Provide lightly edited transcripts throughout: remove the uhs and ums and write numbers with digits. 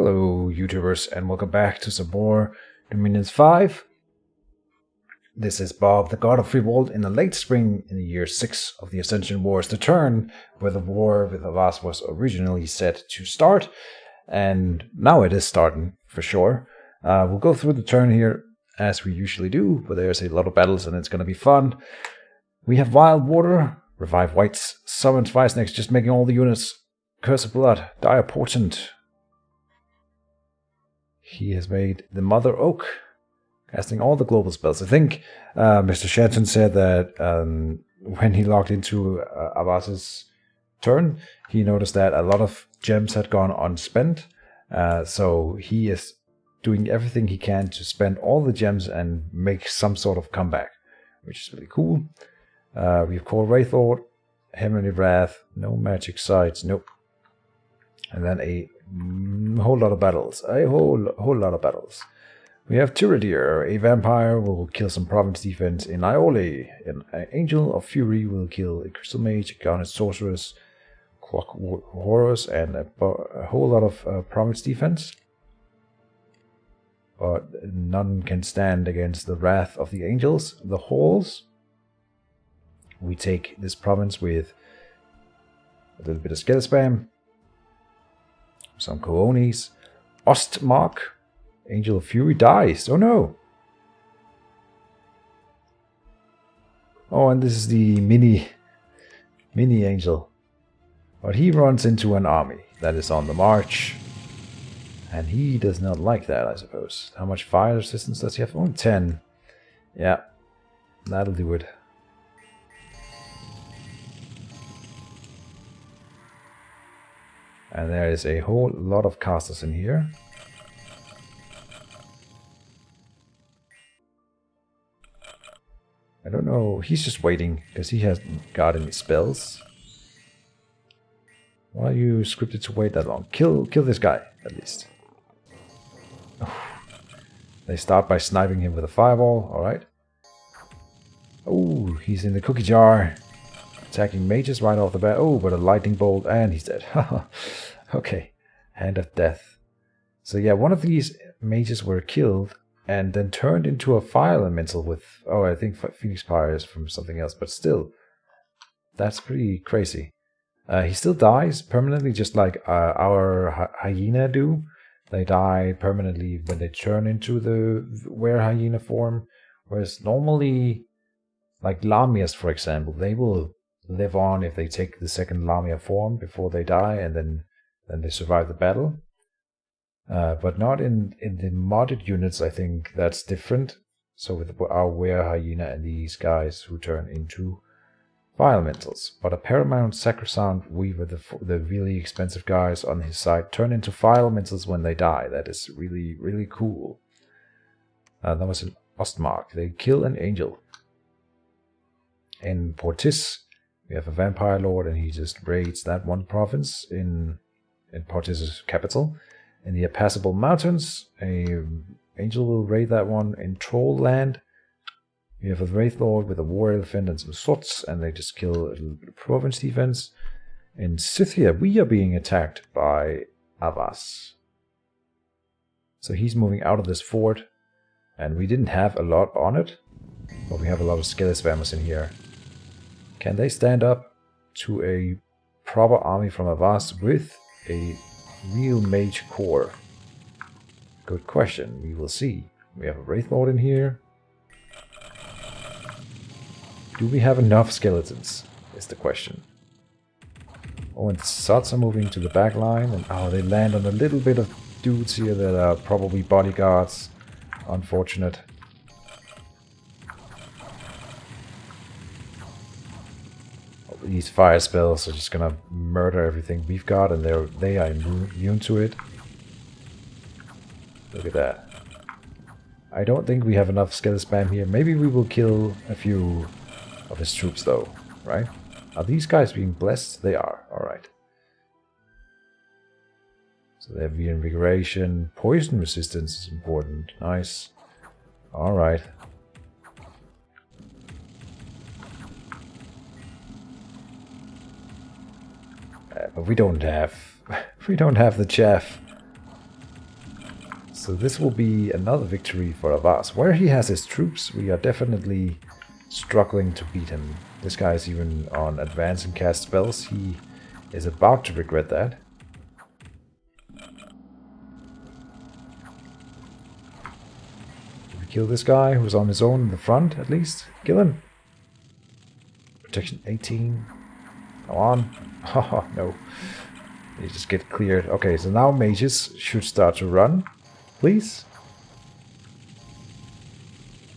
Hello YouTubers and welcome back to some more Dominions 5. This is Bob, the god of Friwald, in the late spring in the year 6 of the Ascension Wars, the turn where the war with Havas was originally set to start, and now it is starting for sure. We'll go through the turn here as we usually do, but there's a lot of battles and it's going to be fun. We have Wild Water, Revive Whites, Summon Fire Snakes, just making all the units Curse of Blood, Dire Portent. He has made the Mother Oak, casting all the global spells. I think Mr. Shanton said that when he logged into Havas's turn, he noticed that a lot of gems had gone unspent. So he is doing everything he can to spend all the gems and make some sort of comeback, which is really cool. We've called Wraithlord, Heavenly Wrath, no magic sites, nope. And then a whole lot of battles. A whole lot of battles. We have Tiradir, a vampire will kill some province defense in Iole. An Angel of Fury will kill a Crystal Mage, a Garnet Sorceress, Clock Horrors, and a whole lot of province defense. But none can stand against the wrath of the angels. The Halls. We take this province with a little bit of skill spam. Some Colonis. Ostmark. Angel of Fury dies. Oh no. Oh, and this is the mini angel. But he runs into an army that is on the march. And he does not like that, I suppose. How much fire resistance does he have? Only 10. Yeah. That'll do it. And there is a whole lot of casters in here. I don't know, he's just waiting because he hasn't got any spells. Why are you scripted to wait that long? Kill this guy, at least. Oh. They start by sniping him with a fireball, alright. Oh, he's in the cookie jar. Attacking mages right off the bat. Oh, but a lightning bolt and he's dead. Okay, Hand of Death. So yeah, one of these mages were killed and then turned into a fire elemental with... Oh, I think Phoenix Fire is from something else, but still. That's pretty crazy. He still dies permanently, just like our hyena do. They die permanently when they turn into the were-hyena form. Whereas normally, like Lamias, for example, they will live on if they take the second Lamia form before they die, and then they survive the battle. But not in the modded units. I think that's different. So with our were-hyena and these guys who turn into fire elementals. But a Paramount Sacrosanct Weaver, the really expensive guys on his side, turn into fire elementals when they die. That is really, really cool. That was an Ostmark. They kill an angel. In Portis, we have a Vampire Lord, and he just raids that one province in Portis' capital. In the Impassable Mountains, a angel will raid that one. In Troll Land, we have a Wraithlord with a War Elephant and some swords, and they just kill a little bit of province defense. In Scythia, we are being attacked by Havas. So he's moving out of this fort, and we didn't have a lot on it, but we have a lot of skill spammers in here. Can they stand up to a proper army from Havas with a real mage core? Good question. We will see. We have a Wraithlord in here. Do we have enough skeletons? Is the question. Oh, and the Sots are moving to the back line, and oh, they land on a little bit of dudes here that are probably bodyguards. Unfortunate. These fire spells are just gonna murder everything we've got, and they are immune to it. Look at that. I don't think we have enough skill spam here. Maybe we will kill a few of his troops though, right? Are these guys being blessed? They are, alright. So they have reinvigoration. Poison resistance is important. Nice. Alright. But we don't have the chaff. So this will be another victory for Avas. Where he has his troops, we are definitely struggling to beat him. This guy is even on advance and cast spells. He is about to regret that. Did we kill this guy who's on his own in the front at least? Kill him. Protection 18. Come on. Haha, no. You just get cleared. Okay, so now mages should start to run. Please.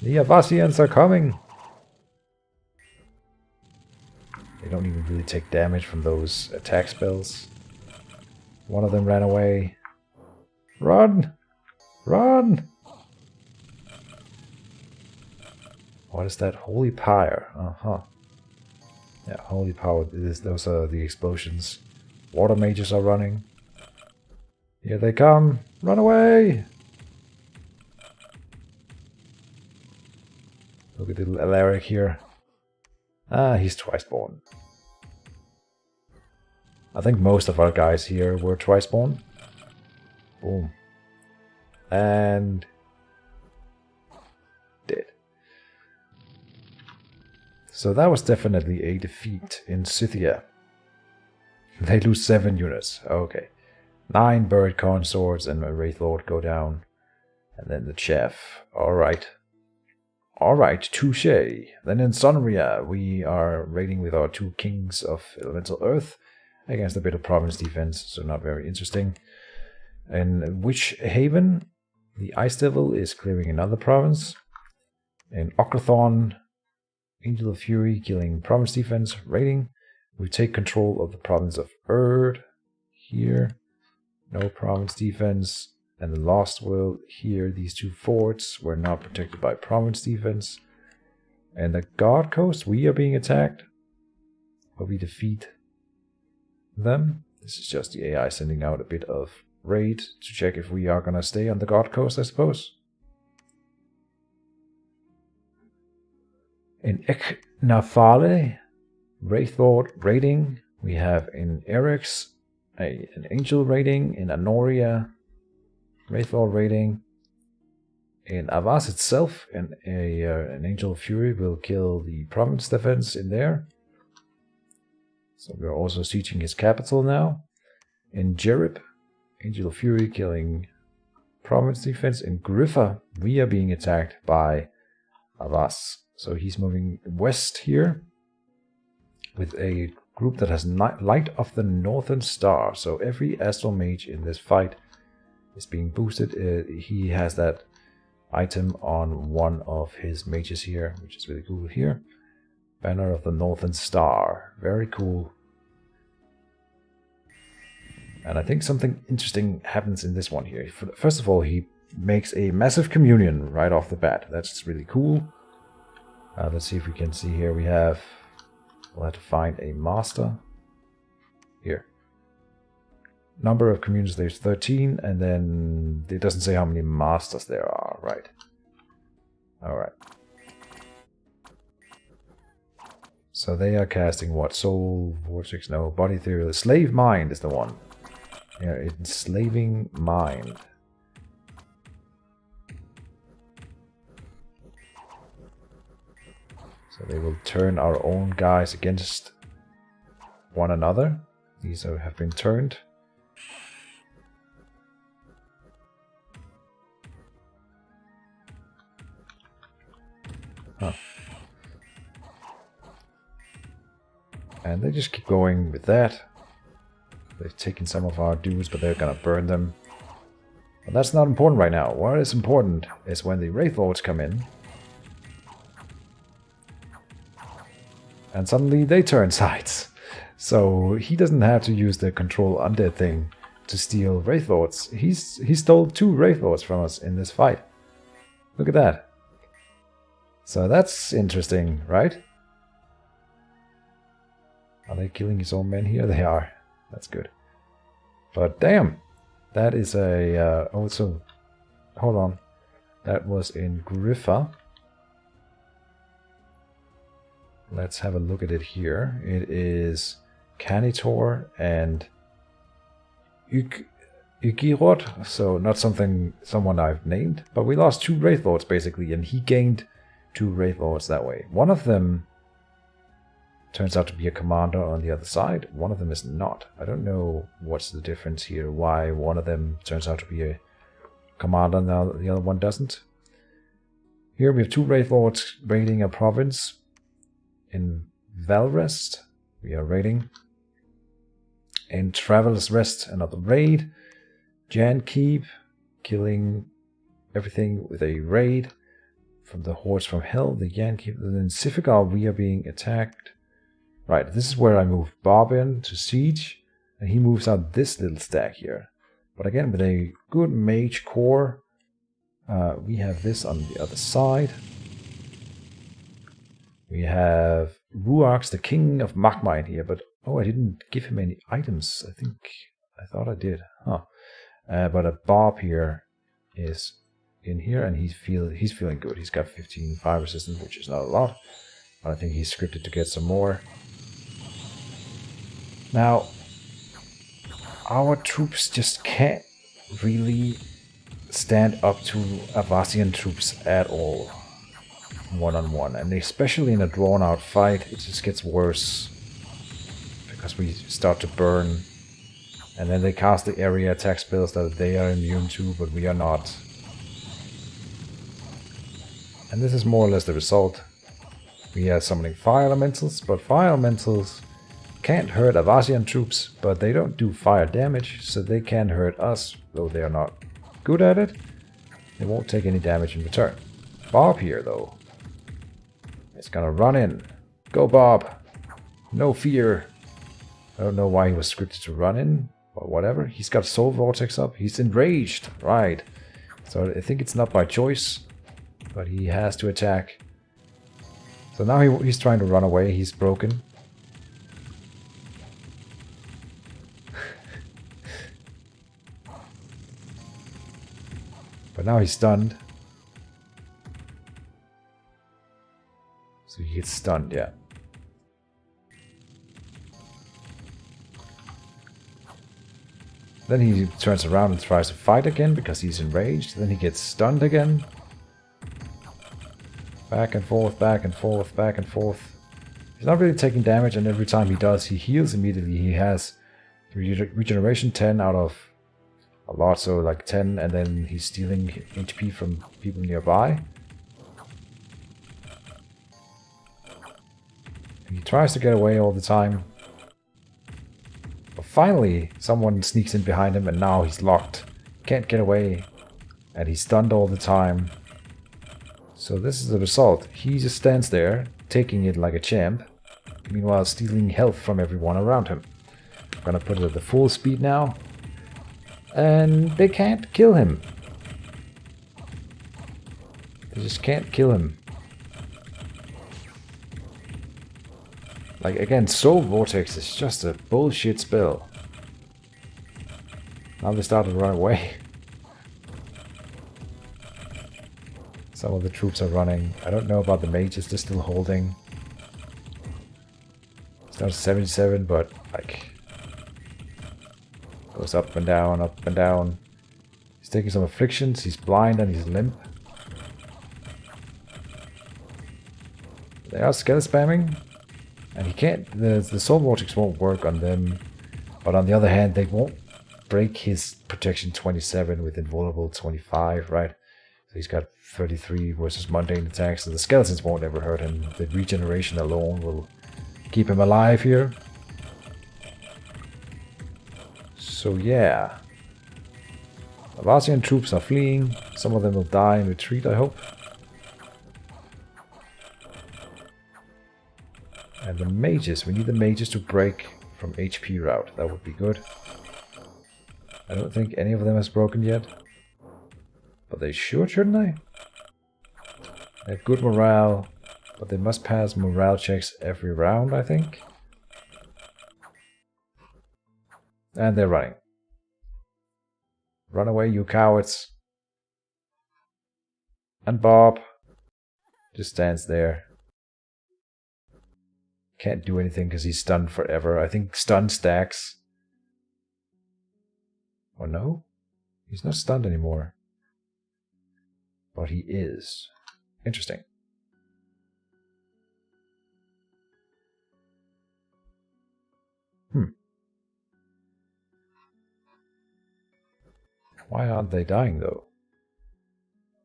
The Avasians are coming. They don't even really take damage from those attack spells. One of them ran away. Run! Run! What is that? Holy Pyre. Uh-huh. Yeah, Holy Power. Those are the explosions. Water mages are running. Here they come. Run away! Look at little Alaric here. Ah, he's twice born. I think most of our guys here were twice born. Boom. And dead. So that was definitely a defeat in Scythia. They lose 7 units. Okay. 9 bird consorts and a Wraith Lord go down. And then the chef. Alright. Alright, touche. Then in Sonria, we are raiding with our 2 kings of elemental earth against a bit of province defense, so not very interesting. In Witch Haven, the Ice Devil is clearing another province. In Ocrathon, Angel of Fury killing province defense, raiding. We take control of the province of Erd here. No province defense. And the Lost World here, these 2 forts were not protected by province defense. And the God Coast, we are being attacked. But we defeat them. This is just the AI sending out a bit of raid to check if we are going to stay on the God Coast, I suppose. In Eknafale, Wraith Lord raiding. We have in Erex an Angel raiding. In Anoria, Wraith Lord raiding. In Avas itself, an Angel of Fury will kill the province defense in there. So we're also sieging his capital now. In Jerib, Angel of Fury killing province defense. In Griffa, we are being attacked by Avas. So he's moving west here with a group that has Light of the Northern Star. So every Astral Mage in this fight is being boosted. He has that item on one of his mages here, which is really cool here. Banner of the Northern Star. Very cool. And I think something interesting happens in this one here. First of all, he makes a massive communion right off the bat. That's really cool. Let's see if we can see here. We'll have to find a master. Here. Number of communions, there's 13, and then it doesn't say how many masters there are, right? Alright. So they are casting what? Soul, Vortex, no, Body Ethereal. Slave Mind is the one. Yeah, enslaving mind. So they will turn our own guys against one another. These have been turned. Huh. And they just keep going with that. They've taken some of our dudes, but they're gonna burn them. But that's not important right now. What is important is when the Wraith Lords come in. And suddenly they turn sides. So he doesn't have to use the control undead thing to steal Wraith Lords. He stole 2 Wraith Lords from us in this fight. Look at that. So that's interesting, right? Are they killing his own men here? They are. That's good. But damn. That is a... also... Hold on. That was in Griffa. Let's have a look at it here. It is Canitor and Ygirot, so not someone I've named, but we lost 2 Wraith Lords basically, and he gained 2 Wraith Lords that way. One of them turns out to be a commander on the other side, one of them is not. I don't know what's the difference here, why one of them turns out to be a commander and the other one doesn't. Here we have 2 Wraith Lords raiding a province in Valrest. We are raiding. In Traveler's Rest, another raid. Jan Keep, killing everything with a raid from the hordes from hell. The Jan Keep. And in Sifigar, we are being attacked. Right, this is where I move Bob in to siege, and he moves out this little stack here. But again, with a good mage core, we have this on the other side. We have Ruarx, the king of Magma in here, but oh, I didn't give him any items. I thought I did. Huh. But a Bob here is in here, and he's feeling good. He's got 15 fire resistance, which is not a lot, but I think he's scripted to get some more. Now, our troops just can't really stand up to Avasian troops at all, one-on-one, and especially in a drawn-out fight, it just gets worse because we start to burn, and then they cast the area attack spells that they are immune to, but we are not. And this is more or less the result. We are summoning fire elementals, but fire elementals can't hurt Avasian troops, but they don't do fire damage, so they can hurt us, though they are not good at it. They won't take any damage in return. Bob here, though, is gonna run in. Go, Bob! No fear! I don't know why he was scripted to run in, but whatever. He's got Soul Vortex up. He's enraged, right. So I think it's not by choice, but he has to attack. So now he's trying to run away. He's broken. But now he's stunned. So he gets stunned, yeah. Then he turns around and tries to fight again because he's enraged. Then he gets stunned again. Back and forth, back and forth, back and forth. He's not really taking damage, and every time he does, he heals immediately. He has regeneration 10 out of a lot, so like 10, and then he's stealing HP from people nearby. And he tries to get away all the time. But finally, someone sneaks in behind him, and now he's locked. Can't get away. And he's stunned all the time. So this is the result. He just stands there, taking it like a champ, meanwhile stealing health from everyone around him. I'm gonna put it at the full speed now. And they can't kill him. They just can't kill him. Like, again, Soul Vortex is just a bullshit spell. Now they start to run away. Some of the troops are running. I don't know about the mages, they're still holding. It's not 77, but like... goes up and down, up and down. He's taking some afflictions, he's blind and he's limp. They are skill spamming. And he can't, the Soul Vortex won't work on them. But on the other hand, they won't break his protection 27 with invulnerable 25, right? So he's got 33 versus mundane attacks, so the skeletons won't ever hurt him. The regeneration alone will keep him alive here. So yeah. Avasian troops are fleeing. Some of them will die in retreat, I hope. And the mages, we need the mages to break from HP route. That would be good. I don't think any of them has broken yet. But they should, shouldn't they? They have good morale, but they must pass morale checks every round, I think. And they're running. Run away, you cowards. And Bob just stands there. Can't do anything because he's stunned forever. I think stun stacks. Or no? He's not stunned anymore. But he is. Interesting. Why aren't they dying, though?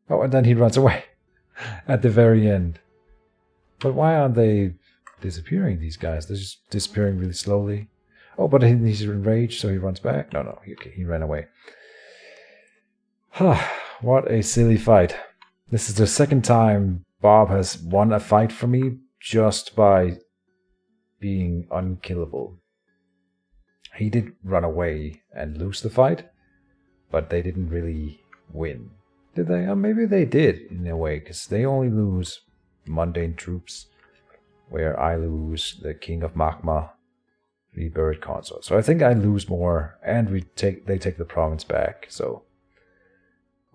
Oh, and then he runs away at the very end. But why aren't they disappearing, these guys? They're just disappearing really slowly. Oh, but he's enraged, so he runs back. No, he ran away. What a silly fight. This is the second time Bob has won a fight for me just by being unkillable. He did run away and lose the fight, but they didn't really win. Did they? Maybe they did in a way, because they only lose mundane troops, where I lose the King of Magma, the Bird Consort. So I think I lose more, and they take the province back. So,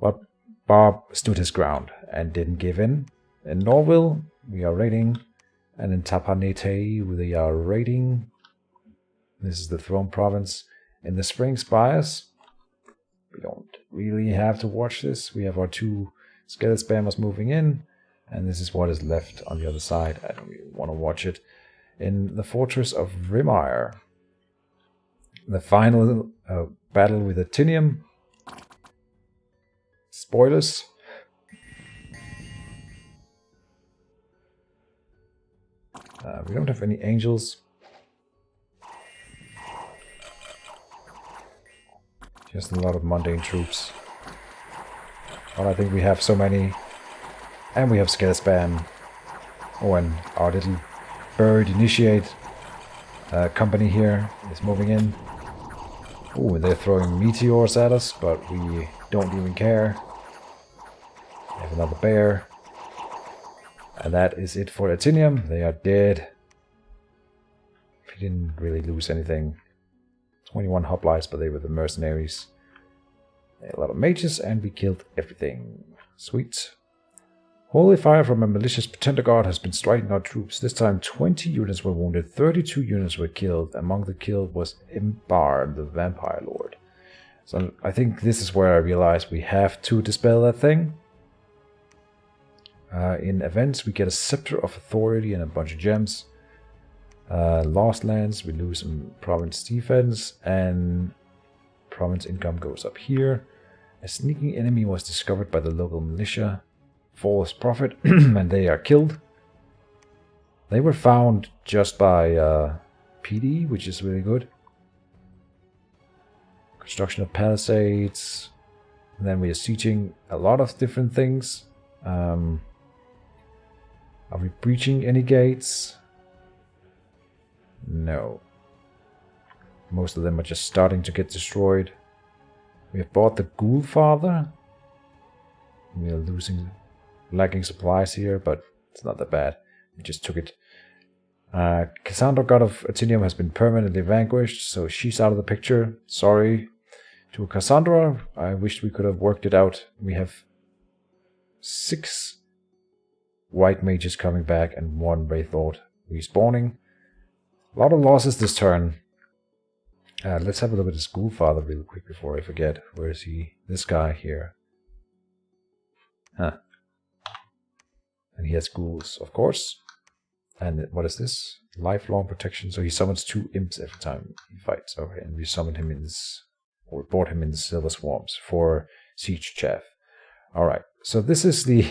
but Bob stood his ground and didn't give in. In Norville, we are raiding, and in Tapanete, we are raiding. This is the Throne Province. In the Spring Spires, we don't really have to watch this. We have our 2 skeleton spammers moving in, and this is what is left on the other side. I don't really want to watch it. In the Fortress of Rimire, the final battle with Atinium. Spoilers. We don't have any angels. Just a lot of mundane troops. But I think we have so many. And we have scale spam. Oh, and our little bird initiate company here is moving in. Oh, they're throwing meteors at us, but we don't even care. We have another bear. And that is it for Atinium. They are dead. We didn't really lose anything. 21 hoplites, but they were the mercenaries. They had a lot of mages, and we killed everything. Sweet. Holy fire from a malicious pretender god has been striking our troops. This time 20 units were wounded, 32 units were killed. Among the killed was Imbar, the vampire lord. So I think this is where I realized we have to dispel that thing. In events, we get a Scepter of Authority and a bunch of gems. Lost lands, we lose some province defense, and province income goes up here. A sneaking enemy was discovered by the local militia. False prophet, and they are killed. They were found just by PD, which is really good. Construction of palisades. And then we are sieging a lot of different things. Are we breaching any gates? No. Most of them are just starting to get destroyed. We have bought the Ghoul Father. We are lacking supplies here, but it's not that bad. We just took it. Cassandra, god of Atinium, has been permanently vanquished, so she's out of the picture. Sorry to Cassandra. I wish we could have worked it out. We have 6 white mages coming back and 1 Wraith Lord respawning. A lot of losses this turn. Let's have a look at this Ghoul Father real quick before I forget. Where is he? This guy here. Huh. And he has ghouls, of course. And what is this? Lifelong protection. So he summons 2 imps every time he fights. Okay, and we summoned him in this, or brought him in the Silver Swarms for Siege Chaff. Alright, so this is the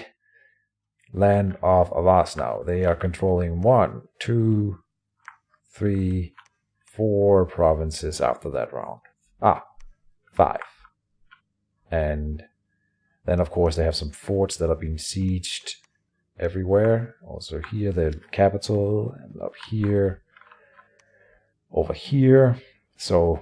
land of Avast now. They are controlling 1, 2, 3, 4 provinces after that round. 5. And then, of course, they have some forts that are being sieged everywhere. Also here, the capital, and up here, over here. So,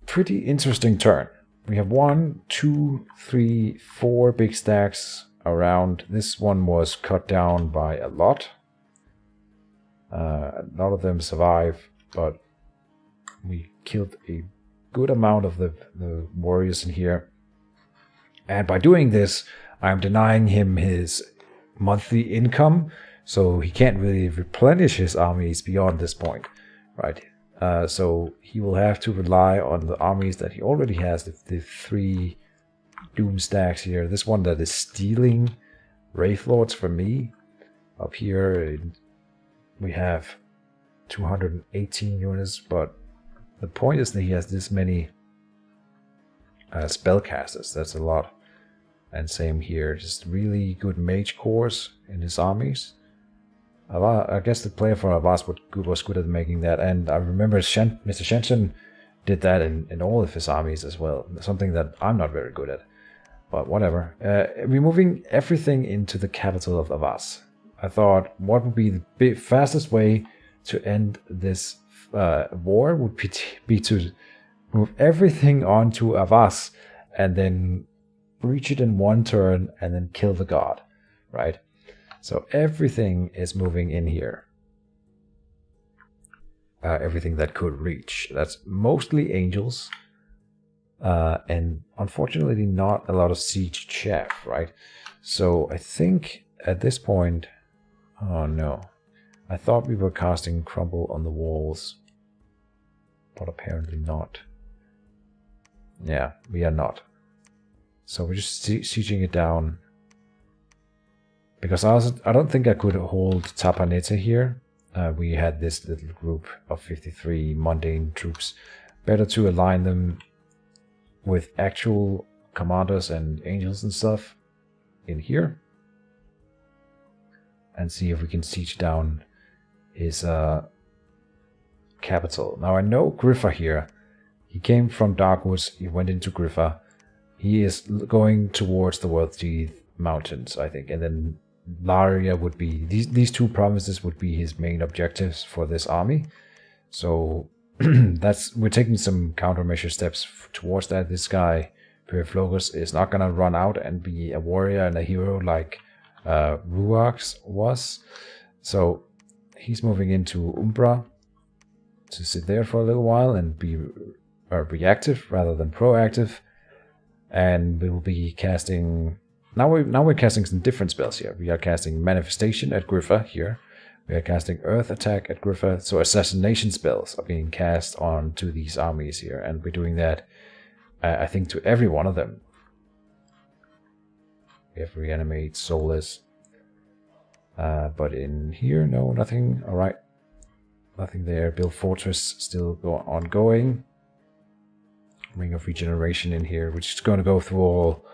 pretty interesting turn. We have 1, 2, 3, 4 big stacks around. This one was cut down by a lot. None of them survive, but we killed a good amount of the warriors in here. And by doing this, I'm denying him his monthly income, so he can't really replenish his armies beyond this point, right? So he will have to rely on the armies that he already has, the 3 Doom stacks here. This one that is stealing Wraith Lords from me. Up here we have 218 units, but the point is that he has this many spellcasters. That's a lot. And same here, just really good mage cores in his armies. I guess the player for Avas was good at making that, and I remember Mr. Shenchen did that in all of his armies as well, something that I'm not very good at, but whatever. We're moving everything into the capital of Avas. I thought what would be the fastest way to end this war would be to move everything onto Avas and then reach it in one turn and then kill the god, right? So everything is moving in here. Everything that could reach. That's mostly angels. And unfortunately not a lot of siege chaff, right? So I think at this point... Oh no. I thought we were casting crumble on the walls. But apparently not. Yeah, we are not. So we're just sieging it down. Because I don't think I could hold Tapanete here. We had this little group of 53 mundane troops. Better to align them with actual commanders and angels and stuff in here. And see if we can siege down his capital. Now I know Griffa here. He came from Darkwoods, he went into Griffa. He is going towards the World Teeth Mountains, I think. And then Laria would be, these 2 provinces would be his main objectives for this army. So we're taking some countermeasure steps towards that. This guy, Periflogus, is not gonna run out and be a warrior and a hero like Ruax was. So he's moving into Umbra to sit there for a little while and be reactive rather than proactive. And we will be casting... Now we're casting some different spells here. We are casting Manifestation at Griffa here. We are casting Earth Attack at Griffa. So assassination spells are being cast onto these armies here. And we're doing that, I think, to every one of them. We have Reanimate, Soulless. But in here, no, nothing. Alright. Nothing there. Build Fortress still ongoing. Ring of Regeneration in here, which is going to go through all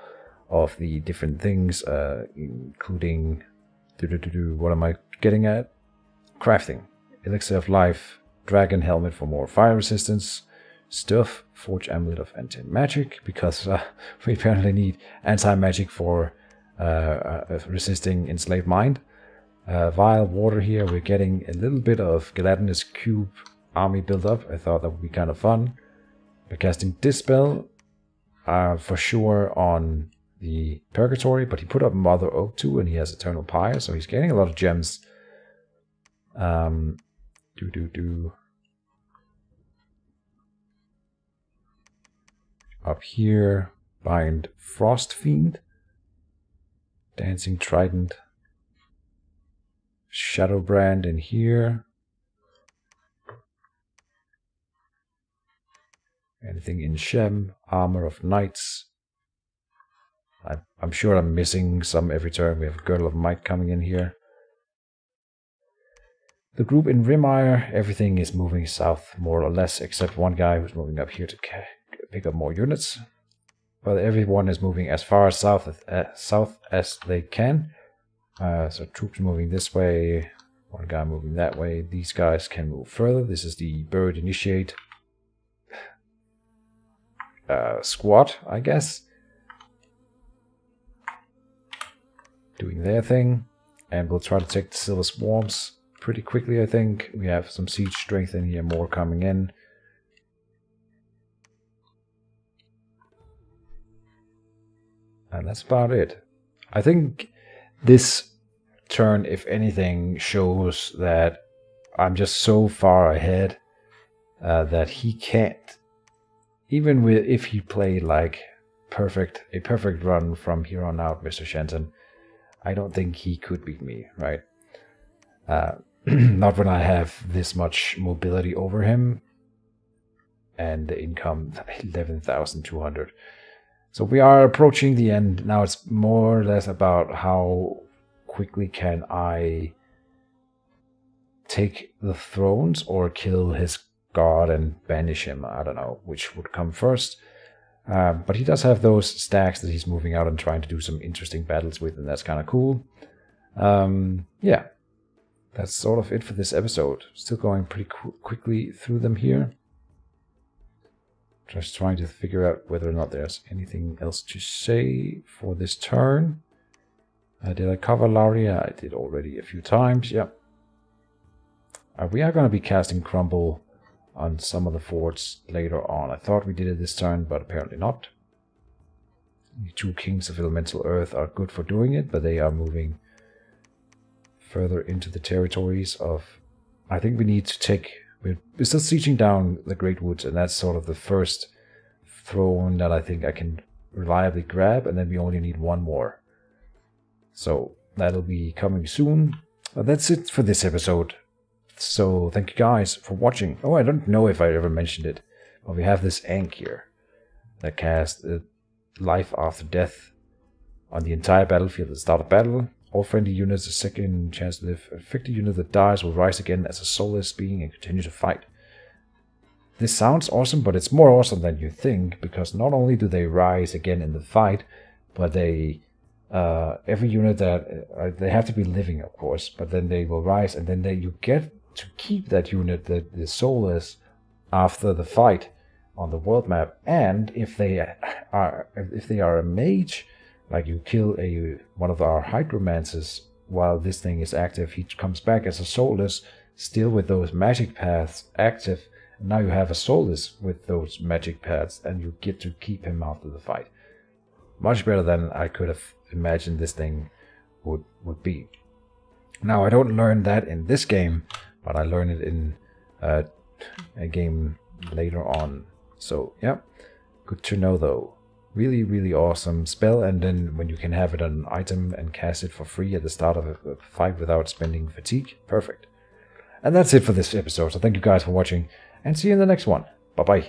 of the different things, including... What am I getting at? Crafting. Elixir of Life. Dragon Helmet for more fire resistance. Stuff. Forge Amulet of Anti-Magic, because we apparently need anti-magic for resisting Enslaved Mind. Vile Water here. We're getting a little bit of Gelatinous Cube army build up. I thought that would be kind of fun. We're casting Dispel for sure on the Purgatory, but he put up Mother Oak too, and he has Eternal Pyre, so he's getting a lot of gems. Up here, bind Frost Fiend, Dancing Trident, Shadowbrand in here. Anything in Shem, Armor of Knights. I'm sure I'm missing some every turn. We have Girdle of Might coming in here. The group in Rimire, everything is moving south more or less, except one guy who's moving up here to pick up more units. But everyone is moving as far south as they can. So troops moving this way, one guy moving that way. These guys can move further. This is the Bird Initiate squad, I guess. Doing their thing. And we'll try to take the Silver Swarms pretty quickly, I think. We have some siege strength in here, more coming in. And that's about it. I think this turn, if anything, shows that I'm just so far ahead that he can't. Even if he played like a perfect run from here on out, Mr. Shenton, I don't think he could beat me, right? Not when I have this much mobility over him. and the income 11,200. So we are approaching the end. Now it's more or less about how quickly can I take the thrones or kill his god and banish him. I don't know which would come first. But he does have those stacks that he's moving out and trying to do some interesting battles with, and that's kind of cool. Yeah, that's sort of it for this episode. Still going pretty quickly through them here. Just trying to figure out whether or not there's anything else to say for this turn. Did I cover Laria? I did already a few times, yep. We are going to be casting Crumble on some of the forts later on. I thought we did it this turn, but apparently not. The 2 Kings of Elemental Earth are good for doing it, but they are moving further into the territories of... I think we need to take... We're still sieging down the Great Woods, and that's sort of the first throne that I think I can reliably grab, and then we only need 1 more. So that'll be coming soon. That's it for this episode. So thank you guys for watching. Oh, I don't know if I ever mentioned it, but we have this Ankh here that casts life after death on the entire battlefield at the start of battle. All friendly units a second chance to live. Affected unit that dies will rise again as a soulless being and continue to fight. This sounds awesome, but it's more awesome than you think, because not only do they rise again in the fight, but they every unit that they have to be living, of course, but then they will rise, and then you get to keep that unit that is soulless after the fight on the world map. And if they are a mage, like you kill one of our hydromancers while this thing is active, he comes back as a soulless, still with those magic paths active. And now you have a soulless with those magic paths, and you get to keep him after the fight. Much better than I could have imagined this thing would be. Now I don't learn that in this game, but I learned it in a game later on. So yeah, good to know though. Really, really awesome spell, and then when you can have it on an item and cast it for free at the start of a fight without spending fatigue, perfect. And that's it for this episode, so thank you guys for watching, and see you in the next one. Bye bye.